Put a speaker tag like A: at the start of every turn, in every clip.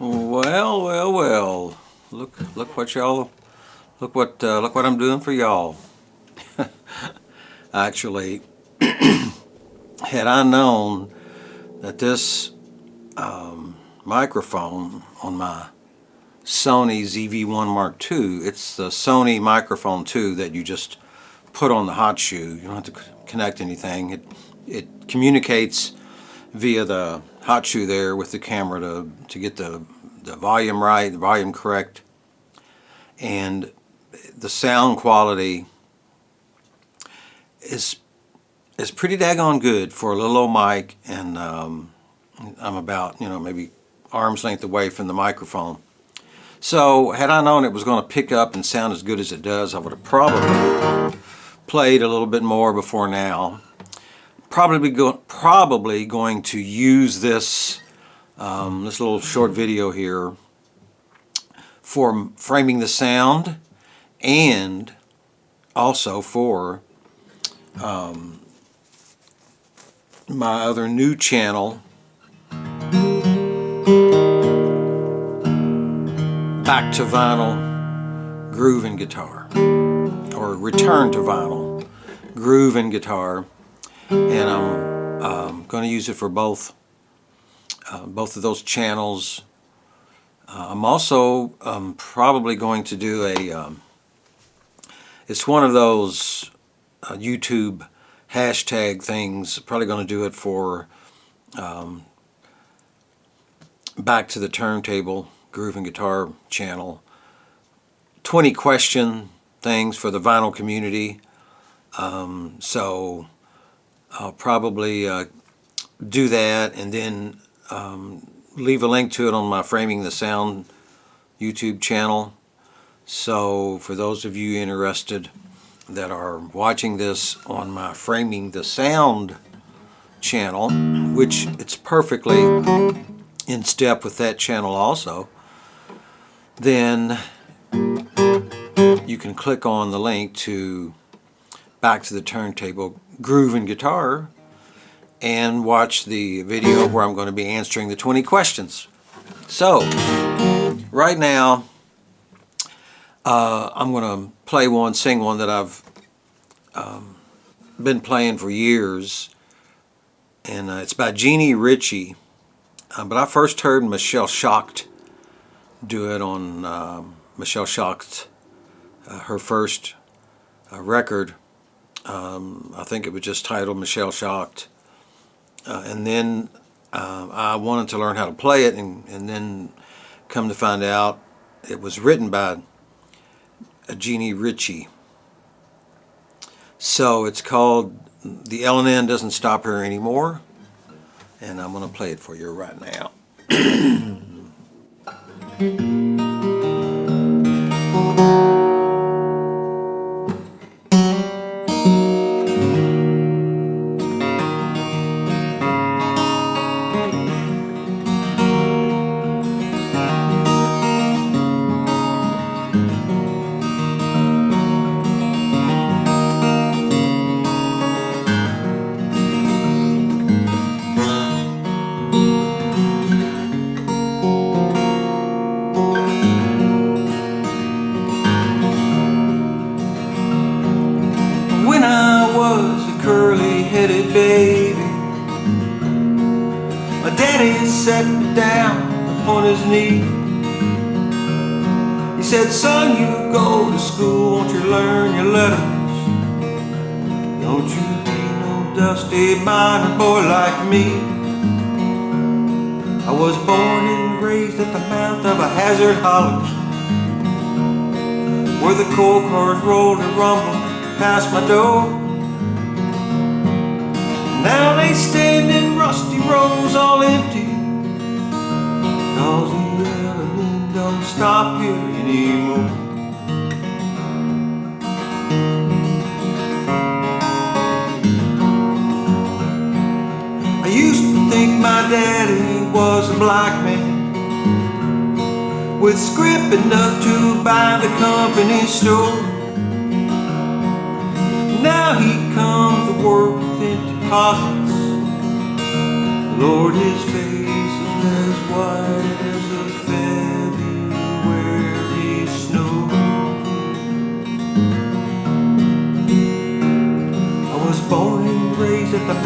A: Well, well, well. Look what y'all. Look what I'm doing for y'all. Actually, had I known that this microphone on my Sony ZV-1 Mark II, it's the Sony microphone 2 that you just put on the hot shoe. You don't have to connect anything. It communicates via the hot shoe there with the camera to get the volume right, the volume correct, and the sound quality is pretty daggone good for a little old mic, and I'm about maybe arm's length away from the microphone. So had I known it was going to pick up and sound as good as it does, I would have probably played a little bit more before now. Probably going to use this this little short video here for framing the sound, and also for my other new channel, Back to Vinyl Groove and Guitar, or Return to Vinyl Groove and Guitar, and I'm going to use it for both of those channels. I'm also probably going to do it's one of those YouTube hashtag things. Probably going to do it for Back to the Turntable Groove and Guitar channel. 20 question things for the vinyl community. So I'll probably do that, and then leave a link to it on my Framing the Sound YouTube channel. So for those of you interested that are watching this on my Framing the Sound channel, which it's perfectly in step with that channel also, then you can click on the link to Back to the Turntable Groove and Guitar and watch the video where I'm going to be answering the 20 questions. So right now I'm going to sing one that I've been playing for years, and it's by Ritchie, but I first heard Michelle Schacht do it on Michelle Schacht, her first record. I think it was just titled Michelle Schacht, and then I wanted to learn how to play it, and then come to find out it was written by Ritchie. So it's called The L&N Doesn't Stop Here Anymore, and I'm going to play it for you right now. When I was a curly-headed baby, my daddy sat me down upon his knee. He said, "Son, you go to school, won't you learn your letters? Don't you be no dusty-minded boy like me." I was born and raised at the mouth of a hazard hollow, where the coal cars rolled and rumbled past my door. Now they stand in rusty rows all empty, 'cause the L&N don't stop here anymore. I used to think my daddy was a black man with scrip enough to buy the company store. Now he comes to work with empty pockets. Lord, his face is as white as a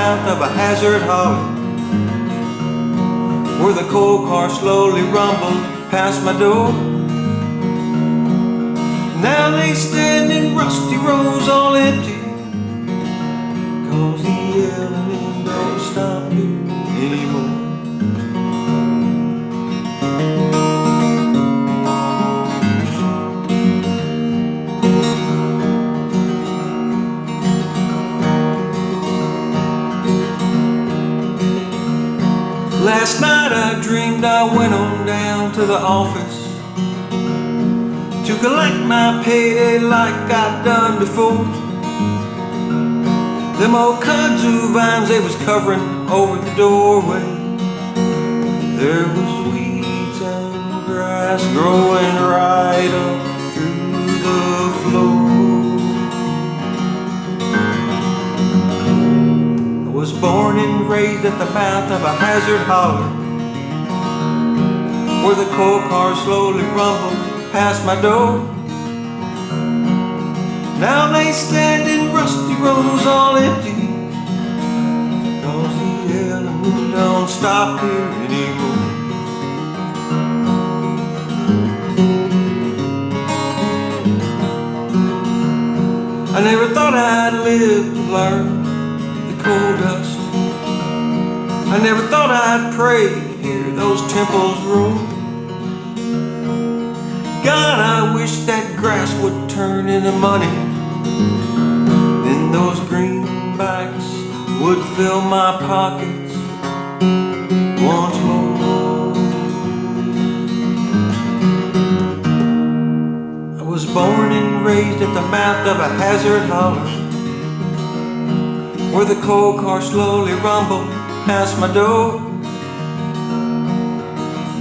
A: mouth of a hazard holler, where the coal car slowly rumbled past my door. Now they stand in rusty rows all empty, 'cause the yelling don't stop here anymore. Last night I dreamed I went on down to the office to collect my payday like I'd done before. Them old kudzu vines they was covering over the doorway. There was weeds and grass growing right up through the floor. I was born and raised at the mouth of a hazard holler, where the coal car slowly rumbled past my door. Now they stand in rusty rows all empty, 'cause the yelling don't stop here anymore. I never thought I'd live to learn the coal dust. I never thought I'd pray to hear those temples roar. God, I wish that grass would turn into money, then those greenbacks would fill my pockets once more. I was born and raised at the mouth of a hazard holler, where the coal car slowly rumbled past my door.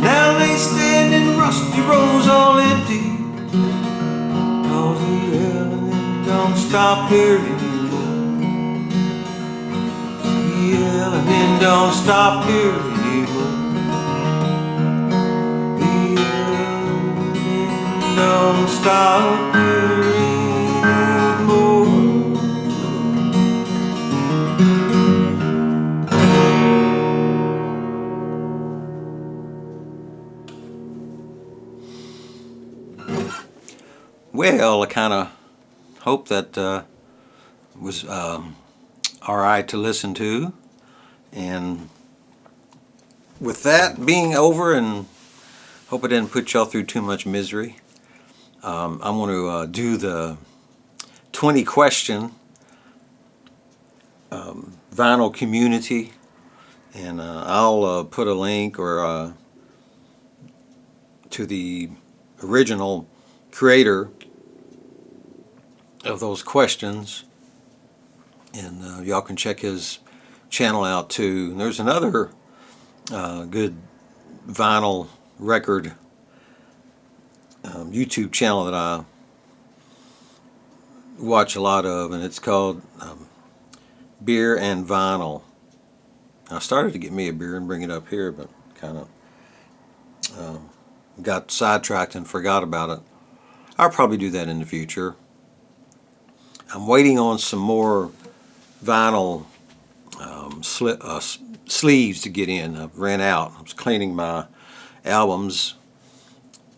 A: Now they stand in rusty rows all empty, 'cause the yelling don't stop here anymore. The yelling don't stop here anymore. The yelling don't stop here anymore. Well, I kind of hope that was all right to listen to. And with that being over, and hope I didn't put y'all through too much misery, I'm going to do the 20 question vinyl community, and I'll put a link or to the original creator of those questions, and y'all can check his channel out too. And there's another good vinyl record YouTube channel that I watch a lot of, and it's called Beer and Vinyl. I started to get me a beer and bring it up here, but kind of got sidetracked and forgot about it. I'll probably do that in the future. I'm waiting on some more vinyl sleeves to get in. I ran out. I was cleaning my albums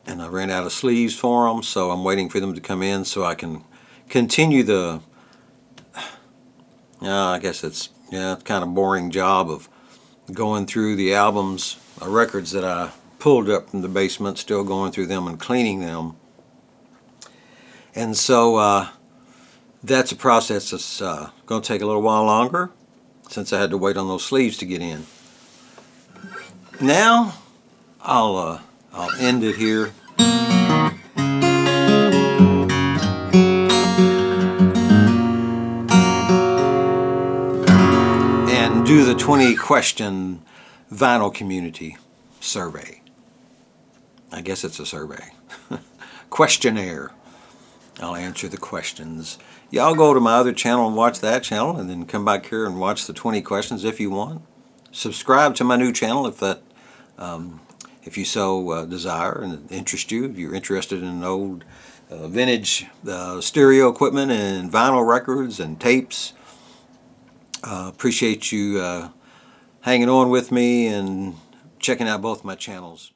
A: and I ran out of sleeves for them, so I'm waiting for them to come in so I can continue the I guess it's kind of boring job of going through the albums, records that I pulled up from the basement, still going through them and cleaning them. And so that's a process that's going to take a little while longer, since I had to wait on those sleeves to get in. Now I'll end it here. And do the 20 question vinyl community survey. I guess it's a survey. Questionnaire. I'll answer the questions. Y'all go to my other channel and watch that channel, and then come back here and watch the 20 questions if you want. Subscribe to my new channel if you so desire and interest you. If you're interested in old vintage stereo equipment and vinyl records and tapes Appreciate you hanging on with me and checking out both my channels.